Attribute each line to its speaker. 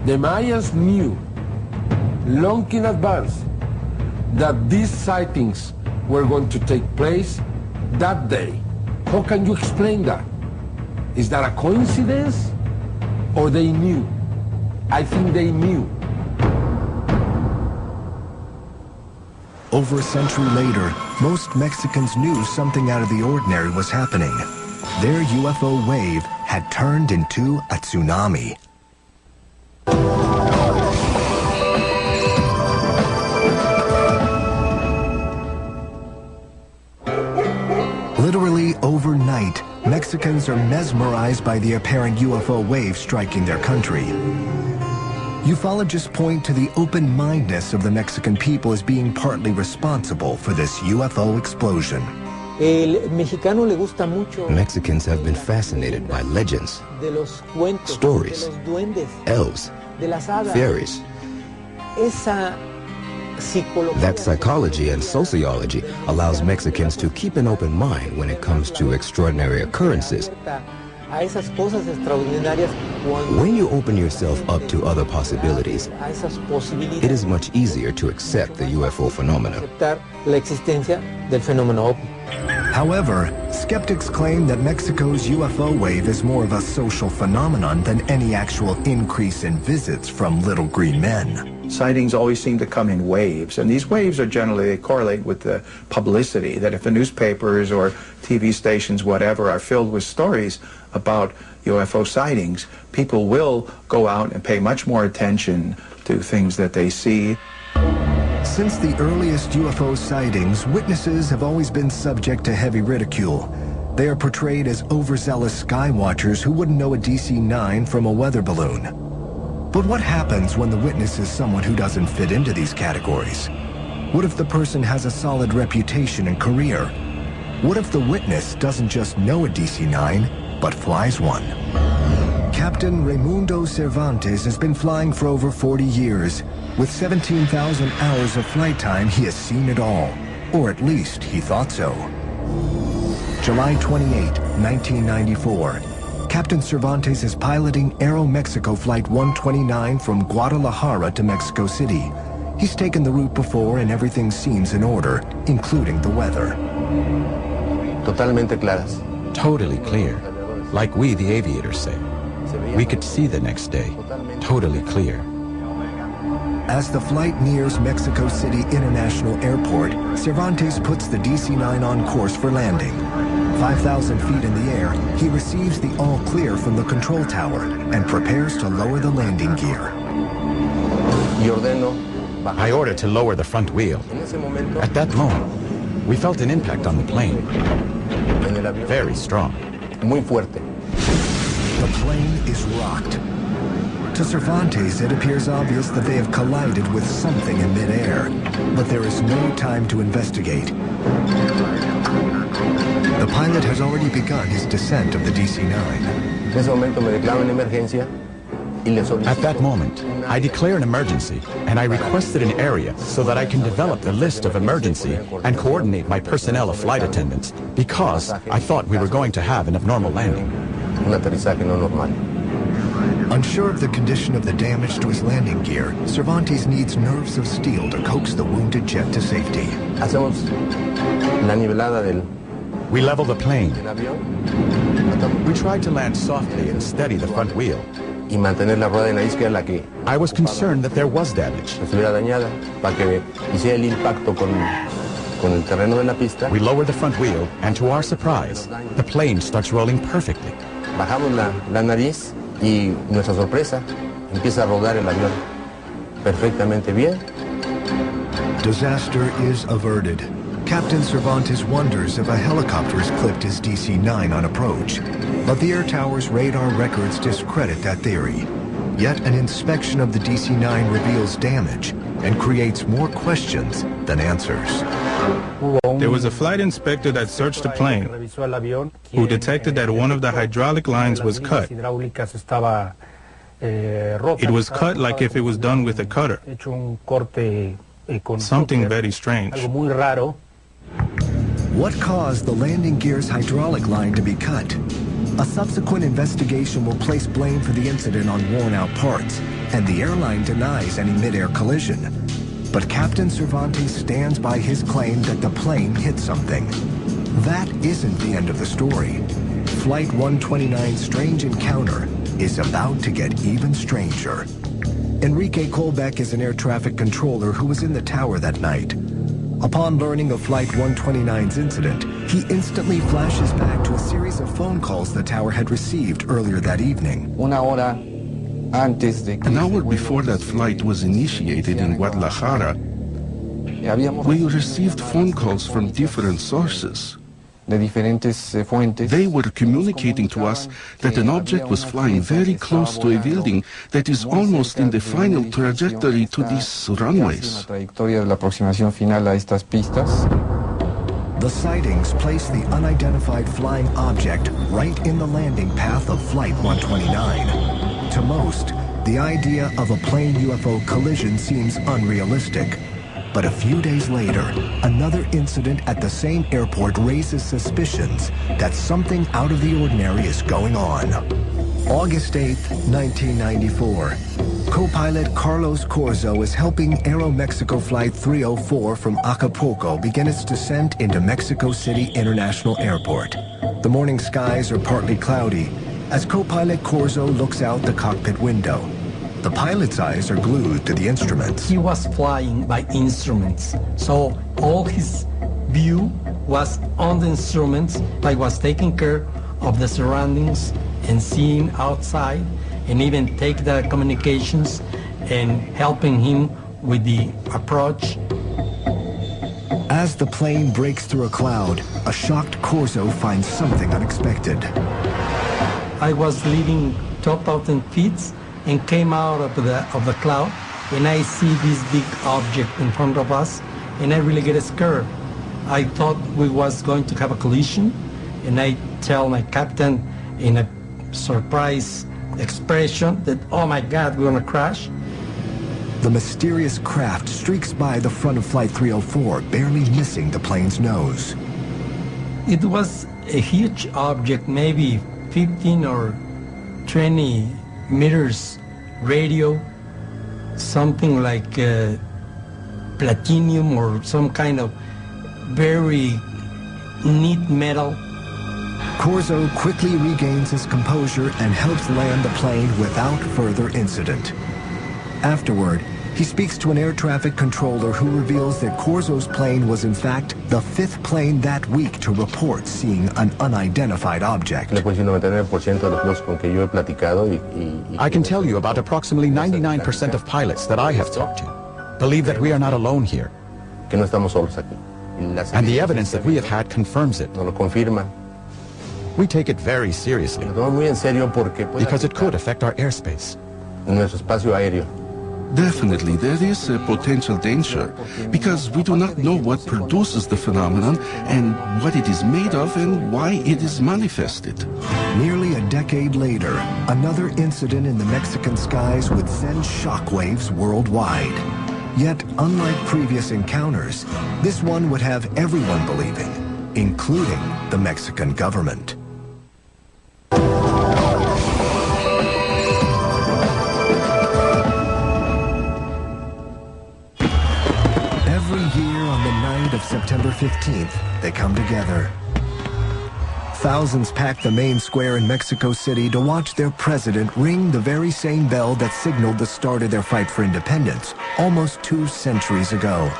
Speaker 1: The Mayans knew long in advance that these sightings were going to take place that day. How can you explain that? Is that a coincidence or they knew? I think they knew.
Speaker 2: Over a century later, most Mexicans knew something out of the ordinary was happening. Their UFO wave had turned into a tsunami. Literally overnight, Mexicans are mesmerized by the apparent UFO wave striking their country. Ufologists point to the open-mindedness of the Mexican people as being partly responsible for this UFO explosion.
Speaker 3: Mexicans have been fascinated by legends, stories, elves, fairies. That psychology and sociology allows Mexicans to keep an open mind when it comes to extraordinary occurrences. When you open yourself up to other possibilities, it is much easier to accept the UFO phenomena.
Speaker 2: However, skeptics claim that Mexico's UFO wave is more of a social phenomenon than any actual increase in visits from little green men.
Speaker 4: Sightings always seem to come in waves, and these waves are generally, they correlate with the publicity, that if the newspapers or TV stations, whatever, are filled with stories about UFO sightings, people will go out and pay much more attention to things that they see.
Speaker 2: Since the earliest UFO sightings, witnesses have always been subject to heavy ridicule. They are portrayed as overzealous sky watchers who wouldn't know a DC-9 from a weather balloon. But what happens when the witness is someone who doesn't fit into these categories? What if the person has a solid reputation and career? What if the witness doesn't just know a DC-9, but flies one? Captain Raimundo Cervantes has been flying for over 40 years. With 17,000 hours of flight time, he has seen it all. Or at least he thought so. July 28, 1994. Captain Cervantes is piloting Aeromexico Flight 129 from Guadalajara to Mexico City. He's taken the route before and everything seems in order, including the weather.
Speaker 3: Totalmente claras.
Speaker 5: Totally clear. Like we, the aviators, say. We could see the next day. Totally clear.
Speaker 2: As the flight nears Mexico City International Airport, Cervantes puts the DC-9 on course for landing. 5,000 feet in the air, he receives the all-clear from the control tower and prepares to lower the landing gear.
Speaker 5: I ordered to lower the front wheel. At that moment, we felt an impact on the plane. Very strong.
Speaker 3: Muy fuerte.
Speaker 2: The plane is rocked. To Cervantes, it appears obvious that they have collided with something in midair, but there is no time to investigate. The pilot has already begun his descent of the DC-9.
Speaker 5: At that moment, I declare an emergency, and I requested an area so that I can develop the list of emergency and coordinate my personnel of flight attendants, because I thought we were going to have an abnormal landing.
Speaker 2: Unsure of the condition of the damage to his landing gear, Cervantes needs nerves of steel to coax the wounded jet to safety.
Speaker 5: We level the plane. We tried to land softly and steady the front wheel. I was concerned that there was damage. We lower the front wheel, and to our surprise, the plane starts rolling perfectly.
Speaker 3: Y nuestra sorpresa, empieza a rodar el avión perfectamente bien.
Speaker 2: Disaster is averted. Captain Cervantes wonders if a helicopter has clipped his DC-9 on approach. But the air tower's radar records discredit that theory. Yet an inspection of the DC-9 reveals damage and creates more questions than answers.
Speaker 6: There was a flight inspector that searched the plane who detected that one of the hydraulic lines was cut. It was cut like if it was done with a cutter. Something very strange.
Speaker 2: What caused the landing gear's hydraulic line to be cut? A subsequent investigation will place blame for the incident on worn-out parts, and the airline denies any mid-air collision. But Captain Cervantes stands by his claim that the plane hit something. That isn't the end of the story. Flight 129's strange encounter is about to get even stranger. Enrique Colbeck is an air traffic controller who was in the tower that night. Upon learning of Flight 129's incident, he instantly flashes back to a series of phone calls the tower had received earlier that evening.
Speaker 7: An hour before that flight was initiated in Guadalajara, we received phone calls from different sources. They were communicating to us that an object was flying very close to a building that is almost in the final trajectory to these runways.
Speaker 2: The sightings place the unidentified flying object right in the landing path of Flight 129. To most, the idea of a plane UFO collision seems unrealistic. But a few days later, another incident at the same airport raises suspicions that something out of the ordinary is going on. August 8, 1994. Co-pilot Carlos Corzo is helping Aeromexico Flight 304 from Acapulco begin its descent into Mexico City International Airport. The morning skies are partly cloudy as co-pilot Corzo looks out the cockpit window. The pilot's eyes are glued to the instruments.
Speaker 8: He was flying by instruments, so all his view was on the instruments. I was taking care of the surroundings and seeing outside, and even take the communications and helping him with the approach.
Speaker 2: As the plane breaks through a cloud, a shocked Corzo finds something unexpected.
Speaker 8: I was leaving 12,000 feet and came out of the cloud, and I see this big object in front of us, and I really get scared. I thought we was going to have a collision, and I tell my captain in a surprise expression that, oh my God, we're gonna crash.
Speaker 2: The mysterious craft streaks by the front of Flight 304, barely missing the plane's nose.
Speaker 8: It was a huge object, maybe 15 or 20 meters radio, something like platinum or some kind of very neat metal.
Speaker 2: Corzo quickly regains his composure and helps land the plane without further incident. Afterward, he speaks to an air traffic controller who reveals that Corzo's plane was in fact the 5th plane that week to report seeing an unidentified object.
Speaker 5: I can tell you about approximately 99% of pilots that I have talked to believe that we are not alone here. And the evidence that we have had confirms it. We take it very seriously because it could affect our airspace.
Speaker 7: Definitely, there is a potential danger because we do not know what produces the phenomenon and what it is made of and why it is manifested.
Speaker 2: Nearly a decade later, another incident in the Mexican skies would send shockwaves worldwide. Yet, unlike previous encounters, this one would have everyone believing, including the Mexican government. Of September 15th, they come together. Thousands pack the main square in Mexico City to watch their president ring the very same bell that signaled the start of their fight for independence almost 2 centuries ago.